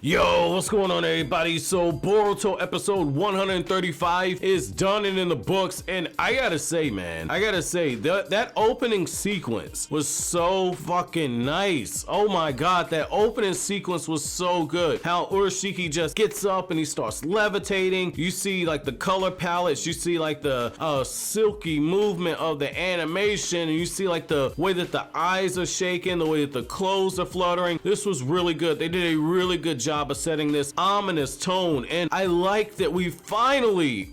Yo, what's going on everybody? So Boruto episode 135 is done and in the books, and I gotta say, man, that opening sequence was so fucking nice. Oh my god, that opening sequence was so good. How Urashiki just gets up and he starts levitating. You see like the color palettes, you see like the silky movement of the animation, and you see like the way that the eyes are shaking, the way that the clothes are fluttering. This was really good. They did a really good job of setting this ominous tone, and I like that we finally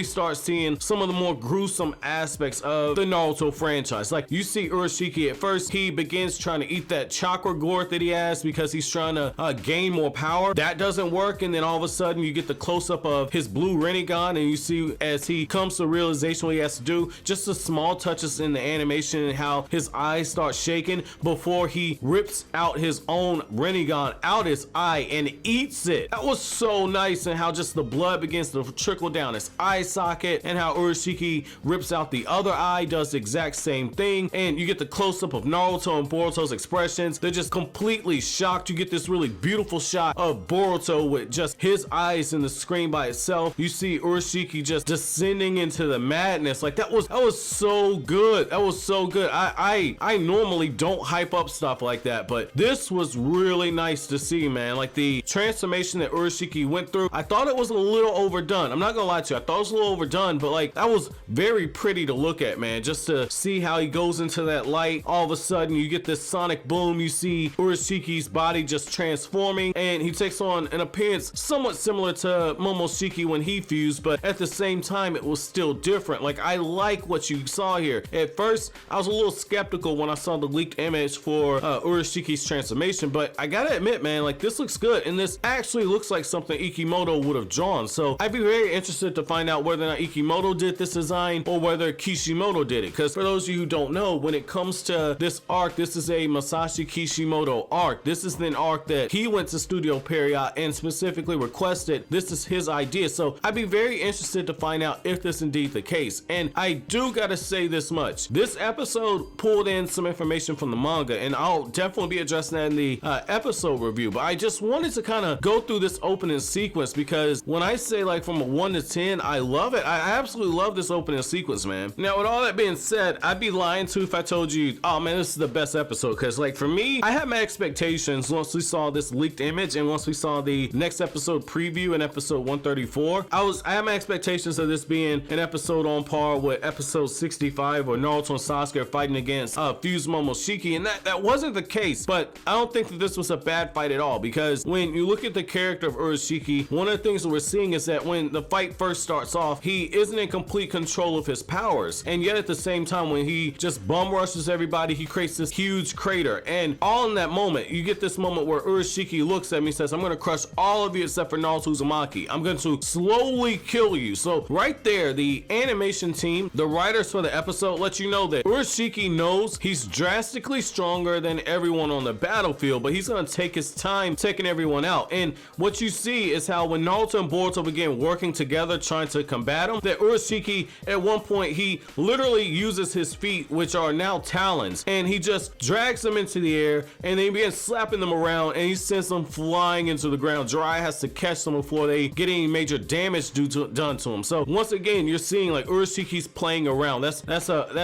start seeing some of the more gruesome aspects of the Naruto franchise. Like, you see Urashiki at first, he begins trying to eat that chakra gourd that he has because he's trying to gain more power. That doesn't work, and then all of a sudden you get the close-up of his blue Rinnegan, and you see as he comes to realization what he has to do, just the small touches in the animation and how his eyes start shaking before he rips out his own Rinnegan out his eye and eats it. That was so nice, and how just the blood begins to trickle down his eye socket, and how Urashiki rips out the other eye, does the exact same thing, and you get the close-up of Naruto and Boruto's expressions. They're just completely shocked. You get this really beautiful shot of Boruto with just his eyes in the screen by itself. You see Urashiki just descending into the madness. Like, that was so good. That was so good. I normally don't hype up stuff like that, but this was really nice to see, man. Like, the transformation that Urashiki went through, I thought it was a little overdone. I'm not gonna lie to you, I thought it was a little overdone, but like, that was very pretty to look at, man. Just to see how he goes into that light, all of a sudden you get this sonic boom, you see Urashiki's body just transforming, and he takes on an appearance somewhat similar to Momoshiki when he fused, but at the same time it was still different. Like, I like what you saw here. At first I was a little skeptical when I saw the leaked image for Urashiki's transformation, but I gotta admit, man, like, this looks good, and this actually looks like something Ikimoto would have drawn. So I'd be very interested to find out whether or not Ikimoto did this design or whether Kishimoto did it, because for those of you who don't know, when it comes to this arc, this is a Masashi Kishimoto arc. This is an arc that he went to Studio Period and specifically requested. This is his idea, so I'd be very interested to find out if this is indeed the case. And I do gotta say this much, this episode pulled in some information from the manga, and I'll definitely be addressing that in the episode review, but I just wanted to kind of go through this opening sequence, because when I say like from a 1 to 10, I love it. I absolutely love this opening sequence, man. Now, with all that being said, I'd be lying too if I told you, oh man, this is the best episode, because like for me, I had my expectations once we saw this leaked image and once we saw the next episode preview in episode 134. I had my expectations of this being an episode on par with episode 65 where Naruto and Sasuke are fighting against Fused Momoshiki, and that wasn't the case, but I don't think that this was a bad fight at all, because when you look at the character of Urashiki, one of the things that we're seeing is that when the fight first starts off, he isn't in complete control of his powers, and yet at the same time, when he just bum rushes everybody, he creates this huge crater, and all in that moment, you get this moment where Urashiki looks at me and says, I'm gonna crush all of you except for Naruto Uzumaki. I'm going to slowly kill you. So right there, the animation team, the writers for the episode, let you know that Urashiki knows he's drastically stronger than everyone on the battlefield, but he's gonna take his time taking everyone out. And what you see is how when Naruto and Boruto began working together trying to combat him, that Urashiki at one point, he literally uses his feet, which are now talons, and he just drags them into the air, and then he begins slapping them around, and he sends them flying into the ground. Jiraiya has to catch them before they get any major damage done to them. So once again, you're seeing like Urashiki's playing around. That's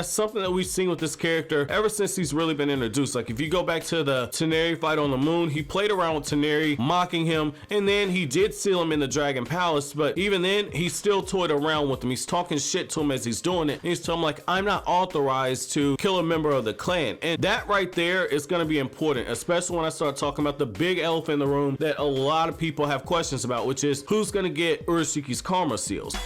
something that we've seen with this character ever since he's really been introduced. Like, if you go back to the Teneri fight on the moon, he played around with Teneri, mocking him, and then he did seal him in the Dragon Palace, but even then, he still toyed around with him. He's talking shit to him as he's doing it, and he's telling him like, I'm not authorized to kill a member of the clan. And that right there is going to be important, especially when I start talking about the big elephant in the room that a lot of people have questions about, which is who's going to get Urashiki's karma seals.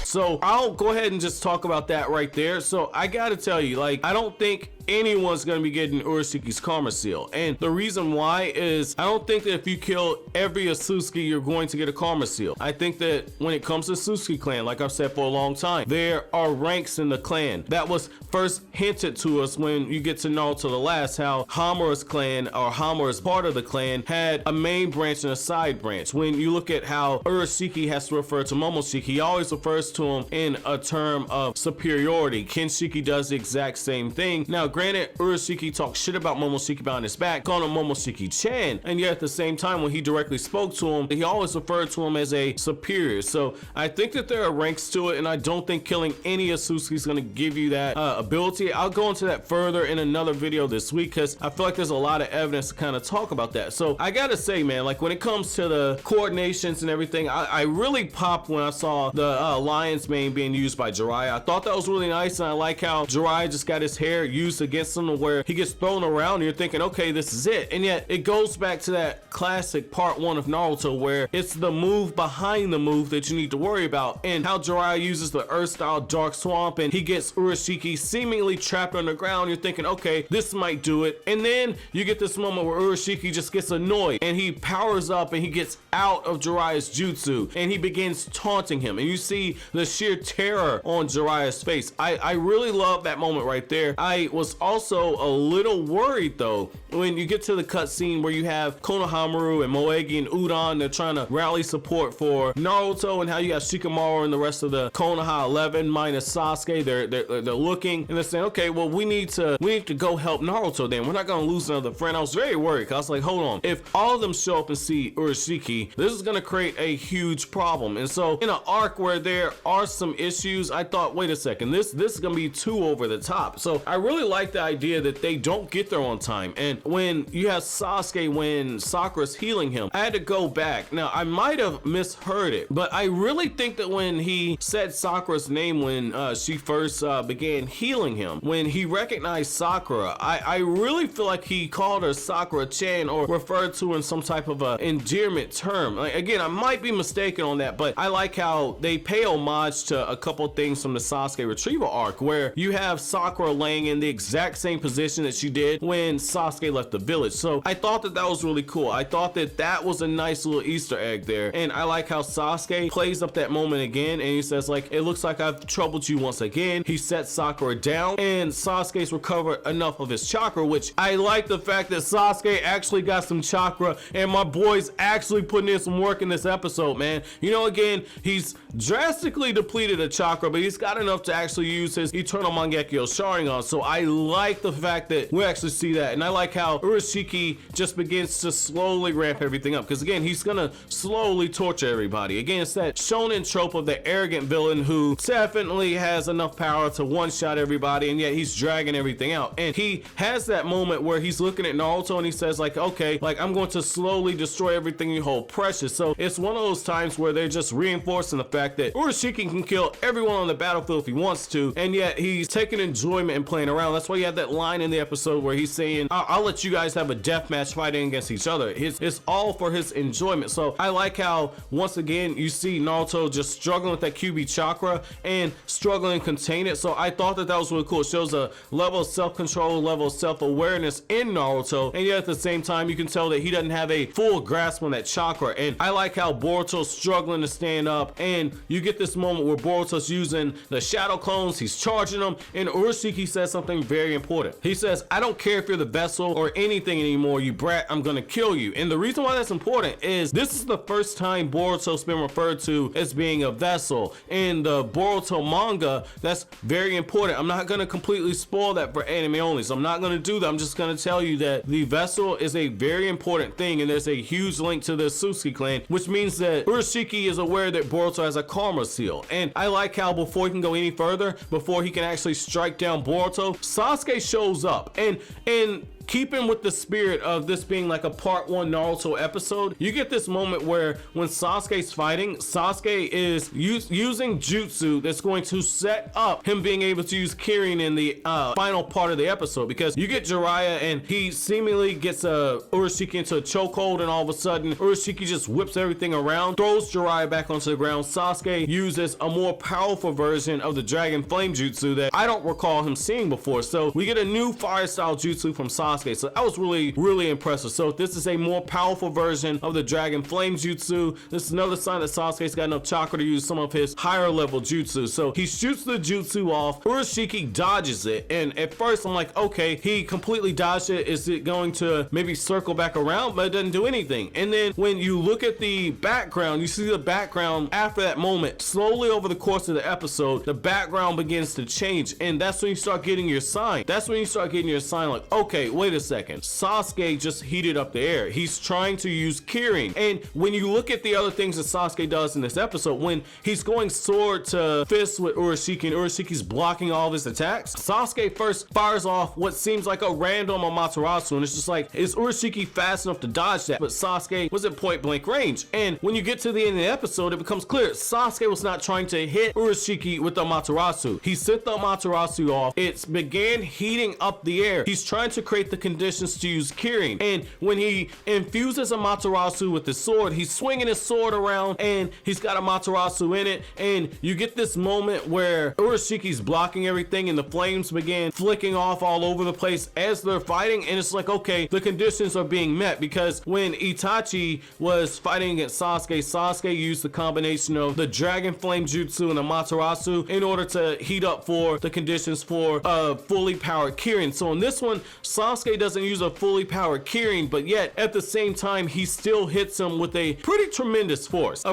So I'll go ahead and just talk about that right there. So I gotta tell you, like, I don't think anyone's gonna be getting Urashiki's karma seal. And the reason why is I don't think that if you kill every Sasuke, you're going to get a karma seal. I think that when it comes to Sasuke clan, like I've said for a long time, there are ranks in the clan. That was first hinted to us when you get to Naruto the Last, how Hamura's clan, or Hamura's part of the clan, had a main branch and a side branch. When you look at how Urashiki has to refer to Momoshiki, he always refers to him in a term of superiority. Kinshiki does the exact same thing. Now granted, Urashiki talks shit about Momoshiki behind his back, calling him Momoshiki-chan, and yet at the same time when he directly spoke to him, he always referred to him as a superior. So I think that there are ranks to it, and I don't think killing any Sasuke is going to give you that ability. I'll go into that further in another video this week because I feel like there's a lot of evidence to kind of talk about that. So I gotta say, man, like when it comes to the coordinations and everything, I really popped when I saw the Lion's Mane being used by Jiraiya. I thought that was really nice, and I like how Jiraiya just got his hair used against him to where he gets thrown around and you're thinking, okay, this is it. And yet it goes back to that classic part 1 of Naruto where it's the move behind the move that you need to worry about, and how Jiraiya uses the Earth style Dark Swamp and he gets Urashiki seemingly trapped underground. You're thinking, okay, this might do it. And then you get this moment where Urashiki just gets annoyed and he powers up and he gets out of Jiraiya's jutsu and he begins taunting him, and you see the sheer terror on Jiraiya's face. I really love that moment right there. I was also a little worried though when you get to the cutscene where you have Konohamaru and Moegi and Udon, they're trying to rally support for Naruto, and how you have Shikamaru and the rest of the Konoha 11 minus Sasuke. They're looking and they're saying, okay, well we need to go help Naruto then. We're not gonna lose another friend. I was very worried. I was like, hold on, if all of them show up and see Urashiki, this is gonna create a huge problem. And so in an arc where there are some issues, I thought, wait a second, this is gonna be too over the top. So I really like the idea that they don't get there on time. And when you have Sasuke, when Sakura's healing him, I had to go back. Now I might have misheard it, but I really think that when he said Sakura's name when she first began healing him, when he recognized Sakura, I really feel like he called her Sakura-chan or referred to her in some type of a endearment term. Like, again, I might be mistaken on that, but I like how they pay homage to a couple things from the Sasuke retrieval arc where you have Sakura laying in the exact same position that she did when Sasuke left the village. So I thought that that was really cool. I thought that that was a nice little Easter egg there, and I like how Sasuke plays up that moment again, and he says like, it looks like I've troubled you once again. He sets Sakura down, and Sasuke's recovered enough of his chakra, which I like the fact that Sasuke actually got some chakra, and my boy's actually putting in some work in this episode, man. You know, again, he's drastically depleted of chakra, but he's got enough to actually use his Eternal Mangekyo Sharingan. So I like the fact that we actually see that, and I like how Urashiki just begins to slowly ramp everything up, because again, he's gonna slowly torture everybody. Again, it's that shonen trope of the arrogant villain who definitely has enough power to one-shot everybody, and yet he's dragging everything out. And he has that moment where he's looking at Naruto and he says like, okay, like I'm going to slowly destroy everything you hold precious. So it's one of those times where they're just reinforcing the fact that Urashiki can kill everyone on the battlefield if he wants to, and yet he's taking enjoyment and playing around. That's why you have that line in the episode where he's saying, I'll let you guys have a death match fighting against each other. It's all for his enjoyment. So I like how once again you see Naruto just struggling with that QB chakra and struggling to contain it. So I thought that that was really cool. It shows a level of self-control, level of self-awareness in Naruto, and yet at the same time you can tell that he doesn't have a full grasp on that chakra. And I like how Boruto's struggling to stand up, and you get this moment where Boruto's using the shadow clones, he's charging them, and Urashiki says something very important. He says, I don't care if you're the vessel or anything anymore, you brat, I'm gonna kill you. And the reason why that's important is this is the first time Boruto's been referred to as being a vessel. In the Boruto manga, that's very important. I'm not gonna completely spoil that for anime only, so I'm not gonna do that. I'm just gonna tell you that the vessel is a very important thing, and there's a huge link to the Sasuke clan, which means that Urashiki is aware that Boruto has a karma seal. And I like how before he can go any further, before he can actually strike down Boruto, Sasuke shows up, and keeping with the spirit of this being like a part 1 Naruto episode, you get this moment where when Sasuke's fighting, Sasuke is using jutsu that's going to set up him being able to use Kirin in the final part of the episode, because you get Jiraiya and he seemingly gets Urashiki into a chokehold, and all of a sudden Urashiki just whips everything around, throws Jiraiya back onto the ground. Sasuke uses a more powerful version of the Dragon Flame Jutsu that I don't recall him seeing before, so we get a new fire style jutsu from Sasuke, so that was really impressive. So this is a more powerful version of the Dragon Flame Jutsu. This is another sign that Sasuke's got enough chakra to use some of his higher level jutsu. So he shoots the jutsu off, Urashiki dodges it, and at first I'm like, okay, he completely dodged it, is it going to maybe circle back around? But it doesn't do anything. And then when you look at the background, you see the background after that moment, slowly over the course of the episode, the background begins to change, and that's when you start getting your sign. That's when you start getting your sign, like, okay, wait a second, Sasuke just heated up the air. He's trying to use Kirin. And when you look at the other things that Sasuke does in this episode, when he's going sword to fist with Urashiki and Urashiki's blocking all of his attacks, Sasuke first fires off what seems like a random Amaterasu, and it's just like, is Urashiki fast enough to dodge that? But Sasuke was at point blank range. And when you get to the end of the episode, it becomes clear Sasuke was not trying to hit Urashiki with the Amaterasu. He set the Amaterasu off, it began heating up the air. He's trying to create the conditions to use Kirin, and when he infuses Amaterasu with his sword, he's swinging his sword around and he's got Amaterasu in it, and you get this moment where Urashiki's blocking everything and the flames begin flicking off all over the place as they're fighting, and it's like, okay, the conditions are being met, because when Itachi was fighting against Sasuke, Sasuke used the combination of the Dragon Flame Jutsu and Amaterasu in order to heat up for the conditions for a fully powered Kirin. So in this one, Sasuke doesn't use a fully powered Kirin, but yet at the same time he still hits him with a pretty tremendous force,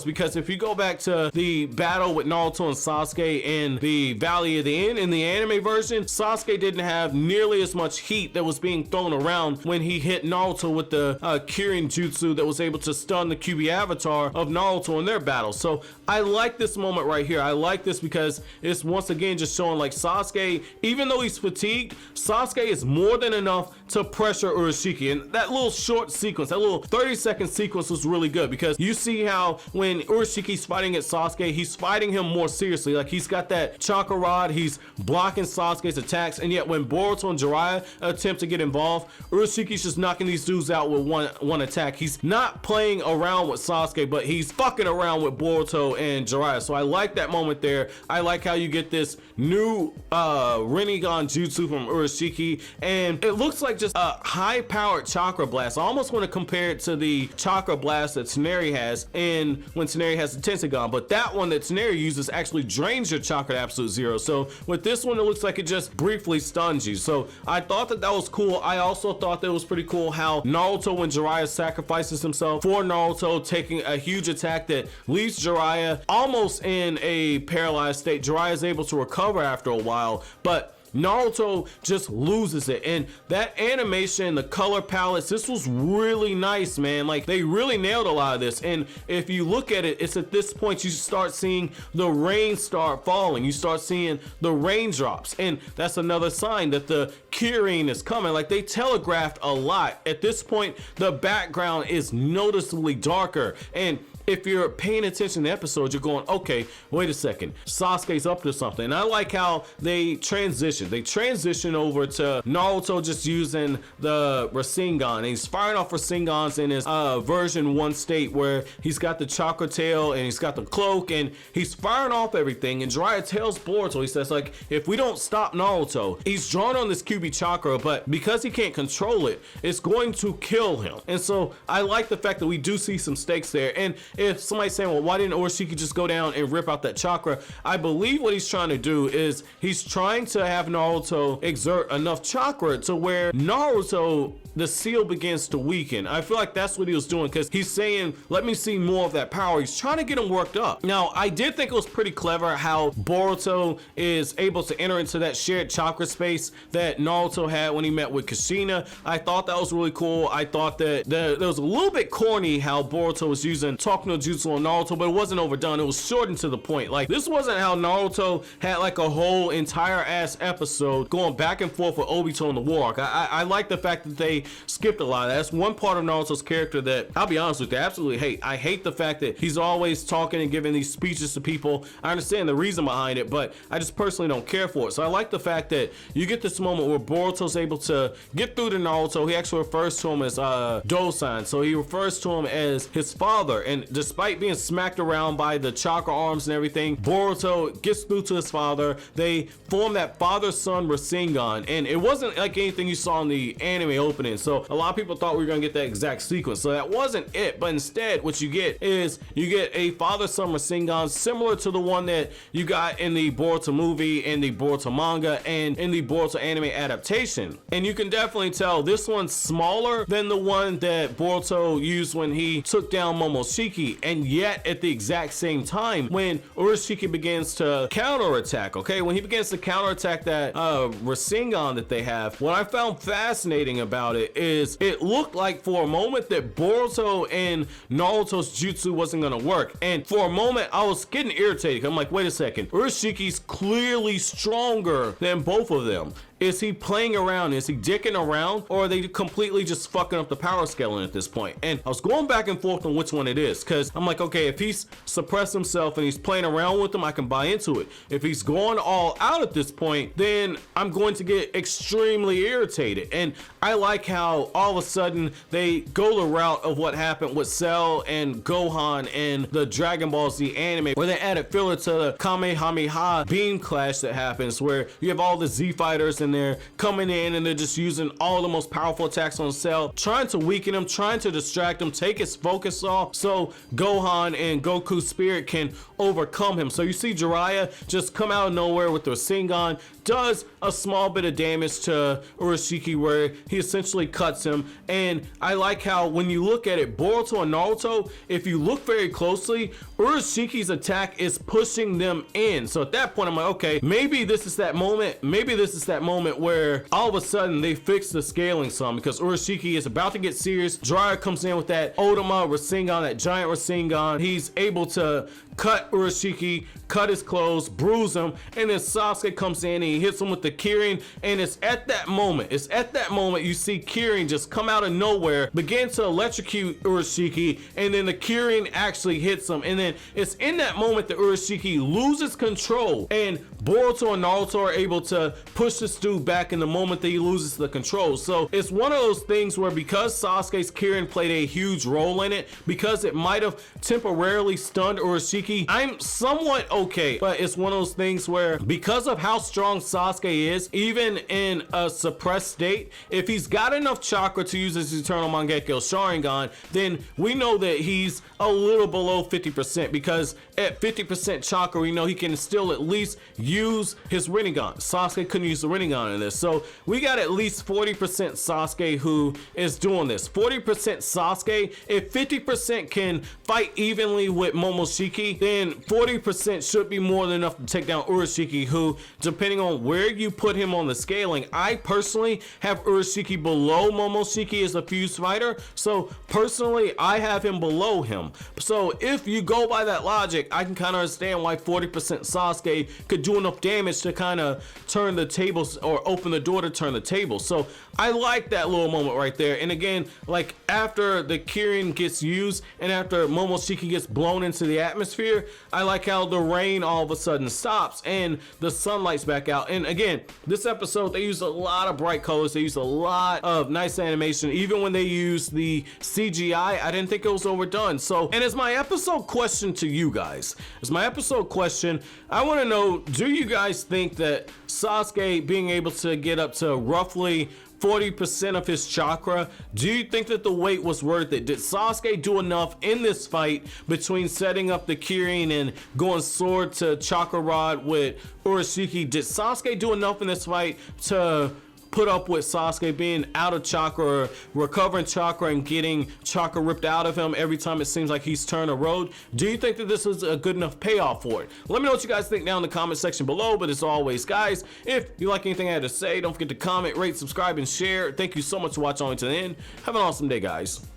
because if you go back to the battle with Naruto and Sasuke in the Valley of the End in the anime version, Sasuke didn't have nearly as much heat that was being thrown around when he hit Naruto with the Kirin Jutsu that was able to stun the QB avatar of Naruto in their battle. So I like this moment right here. I like this because it's once again just showing like Sasuke, even though he's fatigued, Sasuke is more than enough to pressure Urashiki. And that little short sequence, that little 30-second sequence was really good, because you see how when Urashiki's fighting at Sasuke, he's fighting him more seriously. Like, he's got that chakra rod, he's blocking Sasuke's attacks, and yet when Boruto and Jiraiya attempt to get involved, Urashiki's just knocking these dudes out with one attack. He's not playing around with Sasuke, but he's fucking around with Boruto and Jiraiya. So I like that moment there. I like how you get this new Rinnegan Jutsu from Urashiki, and it looks like just a high-powered chakra blast. I almost want to compare it to the chakra blast that Tsuneri has when Tsuneri has the Tensagon, but that one that Tsuneri uses actually drains your chakra to absolute zero. So with this one, it looks like it just briefly stuns you. So I thought that was cool. I also thought that it was pretty cool how Naruto, when Jiraiya sacrifices himself for Naruto, taking a huge attack that leaves Jiraiya almost in a paralyzed state. Jiraiya is able to recover after a while, but Naruto just loses it. And that animation, the color palettes, this was really nice, man. Like, they really nailed a lot of this. And if you look at it, it's at this point you start seeing the rain start falling. You start seeing the raindrops, and that's another sign that the Kirin is coming. Like, they telegraphed a lot. At this point, the background is noticeably darker, and if you're paying attention to the episode, you're going, okay, wait a second, Sasuke's up to something. And I like how they transition over to Naruto just using the Rasengan, and he's firing off Rasengans in his version 1 state, where he's got the chakra tail and he's got the cloak, and he's firing off everything. And Jiraiya tells Boruto, he says, like, if we don't stop Naruto, he's drawn on this QB chakra, but because he can't control it, it's going to kill him. And so I like the fact that we do see some stakes there. And if somebody's saying, well, why didn't Urashiki just go down and rip out that chakra? I believe what he's trying to do is he's trying to have Naruto exert enough chakra to where Naruto, the seal begins to weaken. I feel like that's what he was doing, because he's saying, let me see more of that power. He's trying to get him worked up. Now, I did think it was pretty clever how Boruto is able to enter into that shared chakra space that Naruto had when he met with Kushina. I thought that was really cool. I thought that there was a little bit corny how Boruto was talking no jutsu on Naruto, but it wasn't overdone. It was shortened to the point. Like, this wasn't how Naruto had like a whole entire ass episode going back and forth with Obito in the war arc. I like the fact that they skipped a lot of that. That's one part of Naruto's character that, I'll be honest with you, I absolutely hate. I hate the fact that he's always talking and giving these speeches to people. I understand the reason behind it, but I just personally don't care for it. So I like the fact that you get this moment where Boruto's able to get through to Naruto. He actually refers to him as Do-san. So he refers to him as his father, and despite being smacked around by the chakra arms and everything, Boruto gets through to his father. They form that father-son Rasengan, and it wasn't like anything you saw in the anime opening. So a lot of people thought we were gonna get that exact sequence. So that wasn't it, but instead what you get is you get a father-son Rasengan similar to the one that you got in the Boruto movie, in the Boruto manga, and in the Boruto anime adaptation. And you can definitely tell this one's smaller than the one that Boruto used when he took down Momoshiki, and yet at the exact same time when Urashiki begins to counterattack, okay, when he begins to counterattack that Rasengan that they have, what I found fascinating about it is it looked like for a moment that Boruto and Naruto's jutsu wasn't gonna work, and for a moment I was getting irritated. I'm like, wait a second, Urashiki's clearly stronger than both of them. Is he playing around? Is he dicking around? Or are they completely just fucking up the power scaling at this point? And I was going back and forth on which one it is, because I'm like, okay, if he's suppressed himself and he's playing around with them, I can buy into it. If he's going all out at this point, then I'm going to get extremely irritated. And I like how all of a sudden they go the route of what happened with Cell and Gohan and the Dragon Ball Z anime, where they added filler to the Kamehameha beam clash that happens, where you have all the Z fighters and they're coming in and they're just using all the most powerful attacks on Cell, trying to weaken him, trying to distract him, take his focus off so Gohan and Goku's spirit can overcome him. So you see Jiraiya just come out of nowhere with the Rasengan, does a small bit of damage to Urashiki where he essentially cuts him. And I like how when you look at it, Boruto and Naruto, if you look very closely, Urashiki's attack is pushing them in. So at that point I'm like, okay, maybe this is that moment, where all of a sudden they fix the scaling some, because Urashiki is about to get serious. Jiraiya comes in with that Otama Rasengan, that giant Rasengan. He's able to cut Urashiki, cut his clothes, bruise him, and then Sasuke comes in and he hits him with the Kirin. And it's at that moment you see Kirin just come out of nowhere, begin to electrocute Urashiki, and then the Kirin actually hits him. And then it's in that moment that Urashiki loses control, and Boruto and Naruto are able to push this dude back in the moment that he loses the control. So it's one of those things where, because Sasuke's Kirin played a huge role in it, because it might have temporarily stunned Urashiki, I'm somewhat okay. But it's one of those things where, because of how strong Sasuke is, even in a suppressed state, if he's got enough chakra to use his Eternal Mangekyo Sharingan, then we know that he's a little below 50%, because at 50% chakra, we know he can still at least use his Rinnegan. Sasuke couldn't use the Rinnegan in this. So we got at least 40% Sasuke who is doing this. 40% Sasuke. If 50% can fight evenly with Momoshiki, then 40% should be more than enough to take down Urashiki, who, depending on where you put him on the scaling, I personally have Urashiki below Momoshiki as a fused fighter. So personally, I have him below him. So if you go by that logic, I can kind of understand why 40% Sasuke could do enough damage to kind of turn the tables, or open the door to turn the table. So I like that little moment right there. And again, like after the Kirin gets used and after Momoshiki gets blown into the atmosphere, I like how the rain all of a sudden stops and the sunlight's back out. And again, this episode, they used a lot of bright colors. They used a lot of nice animation. Even when they used the CGI, I didn't think it was overdone. So, and as my episode question to you guys, I want to know, do you guys think that Sasuke being able to get up to roughly 40% of his chakra, do you think that the wait was worth it? Did Sasuke do enough in this fight between setting up the Kirin and going sword to chakra rod with Urashiki? Did Sasuke do enough in this fight to put up with Sasuke being out of chakra, recovering chakra, and getting chakra ripped out of him every time it seems like he's turned a road? Do you think that this is a good enough payoff for it? Let me know what you guys think down in the comment section below. But as always, guys, if you like anything I had to say, don't forget to comment, rate, subscribe, and share. Thank you so much for watching all the way to the end. Have an awesome day, guys.